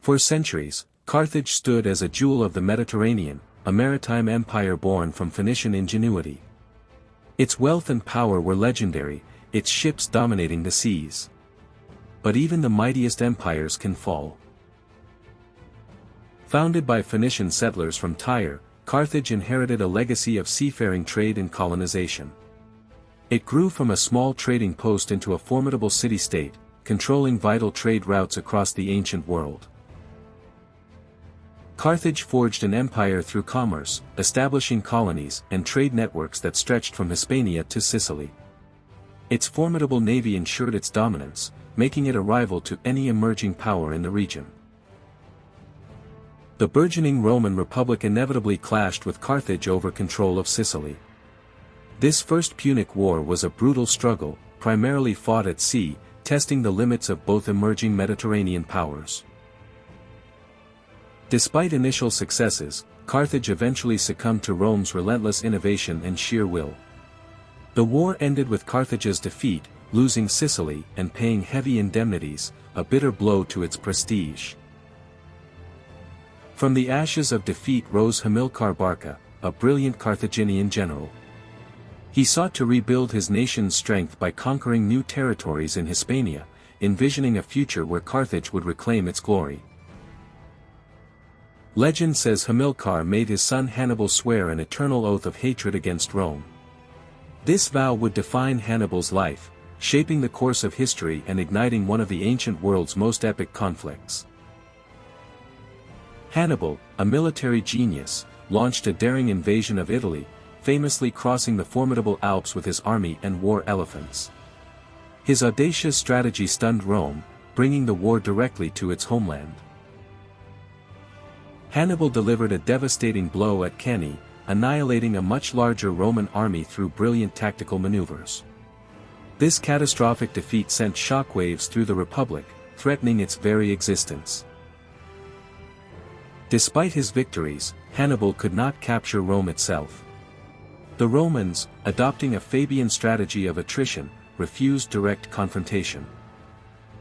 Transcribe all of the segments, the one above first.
For centuries, Carthage stood as a jewel of the Mediterranean, a maritime empire born from Phoenician ingenuity. Its wealth and power were legendary, its ships dominating the seas. But even the mightiest empires can fall. Founded by Phoenician settlers from Tyre, Carthage inherited a legacy of seafaring trade and colonization. It grew from a small trading post into a formidable city-state, controlling vital trade routes across the ancient world. Carthage forged an empire through commerce, establishing colonies and trade networks that stretched from Hispania to Sicily. Its formidable navy ensured its dominance, making it a rival to any emerging power in the region. The burgeoning Roman Republic inevitably clashed with Carthage over control of Sicily. This First Punic War was a brutal struggle, primarily fought at sea, testing the limits of both emerging Mediterranean powers. Despite initial successes, Carthage eventually succumbed to Rome's relentless innovation and sheer will. The war ended with Carthage's defeat, losing Sicily and paying heavy indemnities, a bitter blow to its prestige. From the ashes of defeat rose Hamilcar Barca, a brilliant Carthaginian general. He sought to rebuild his nation's strength by conquering new territories in Hispania, envisioning a future where Carthage would reclaim its glory. Legend says Hamilcar made his son Hannibal swear an eternal oath of hatred against Rome. This vow would define Hannibal's life, shaping the course of history and igniting one of the ancient world's most epic conflicts. Hannibal, a military genius, launched a daring invasion of Italy, famously crossing the formidable Alps with his army and war elephants. His audacious strategy stunned Rome, bringing the war directly to its homeland. Hannibal delivered a devastating blow at Cannae, annihilating a much larger Roman army through brilliant tactical maneuvers. This catastrophic defeat sent shockwaves through the Republic, threatening its very existence. Despite his victories, Hannibal could not capture Rome itself. The Romans, adopting a Fabian strategy of attrition, refused direct confrontation.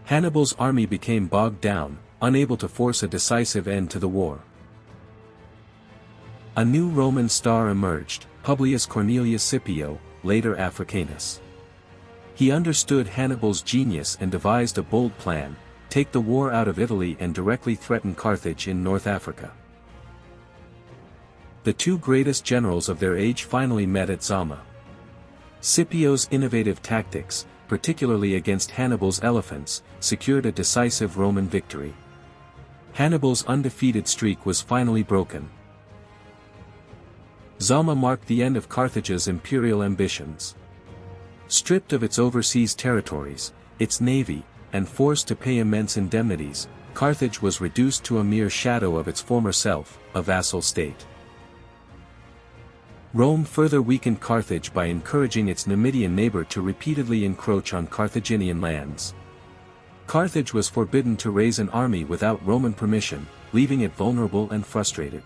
Hannibal's army became bogged down, unable to force a decisive end to the war. A new Roman star emerged, Publius Cornelius Scipio, later Africanus. He understood Hannibal's genius and devised a bold plan: take the war out of Italy and directly threaten Carthage in North Africa. The two greatest generals of their age finally met at Zama. Scipio's innovative tactics, particularly against Hannibal's elephants, secured a decisive Roman victory. Hannibal's undefeated streak was finally broken. Zama marked the end of Carthage's imperial ambitions. Stripped of its overseas territories, its navy, and forced to pay immense indemnities, Carthage was reduced to a mere shadow of its former self, a vassal state. Rome further weakened Carthage by encouraging its Numidian neighbor to repeatedly encroach on Carthaginian lands. Carthage was forbidden to raise an army without Roman permission, leaving it vulnerable and frustrated.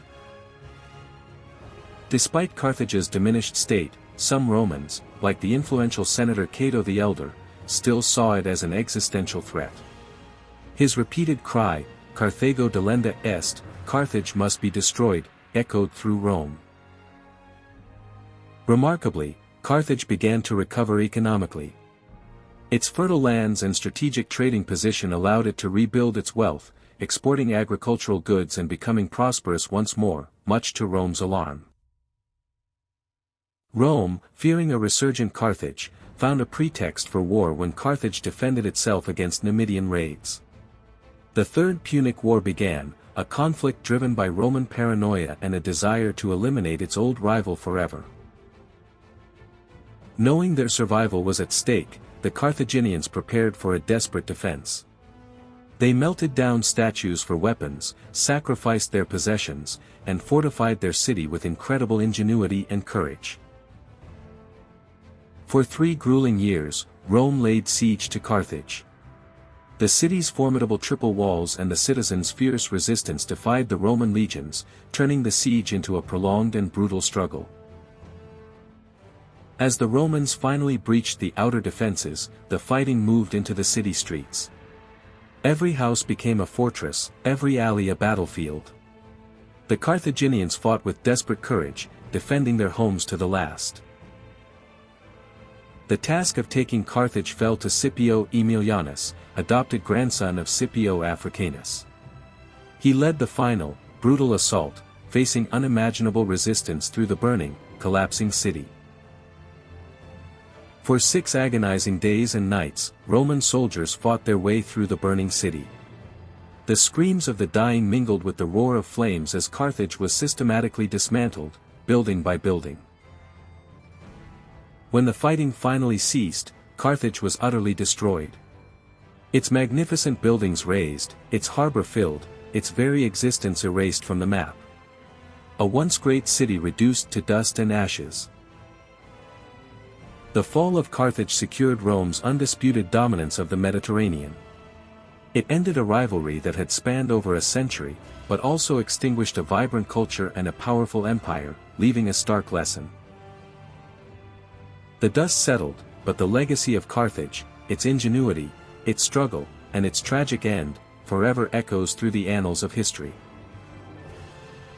Despite Carthage's diminished state, some Romans, like the influential senator Cato the Elder, still saw it as an existential threat. His repeated cry, "Carthago delenda est," Carthage must be destroyed, echoed through Rome. Remarkably, Carthage began to recover economically. Its fertile lands and strategic trading position allowed it to rebuild its wealth, exporting agricultural goods and becoming prosperous once more, much to Rome's alarm. Rome, fearing a resurgent Carthage, found a pretext for war when Carthage defended itself against Numidian raids. The Third Punic War began, a conflict driven by Roman paranoia and a desire to eliminate its old rival forever. Knowing their survival was at stake, the Carthaginians prepared for a desperate defense. They melted down statues for weapons, sacrificed their possessions, and fortified their city with incredible ingenuity and courage. For 3 grueling years, Rome laid siege to Carthage. The city's formidable triple walls and the citizens' fierce resistance defied the Roman legions, turning the siege into a prolonged and brutal struggle. As the Romans finally breached the outer defenses, the fighting moved into the city streets. Every house became a fortress, every alley a battlefield. The Carthaginians fought with desperate courage, defending their homes to the last. The task of taking Carthage fell to Scipio Aemilianus, adopted grandson of Scipio Africanus. He led the final, brutal assault, facing unimaginable resistance through the burning, collapsing city. For 6 agonizing days and nights, Roman soldiers fought their way through the burning city. The screams of the dying mingled with the roar of flames as Carthage was systematically dismantled, building by building. When the fighting finally ceased, Carthage was utterly destroyed. Its magnificent buildings razed, its harbor filled, its very existence erased from the map. A once great city reduced to dust and ashes. The fall of Carthage secured Rome's undisputed dominance of the Mediterranean. It ended a rivalry that had spanned over a century, but also extinguished a vibrant culture and a powerful empire, leaving a stark lesson. The dust settled, but the legacy of Carthage, its ingenuity, its struggle, and its tragic end, forever echoes through the annals of history.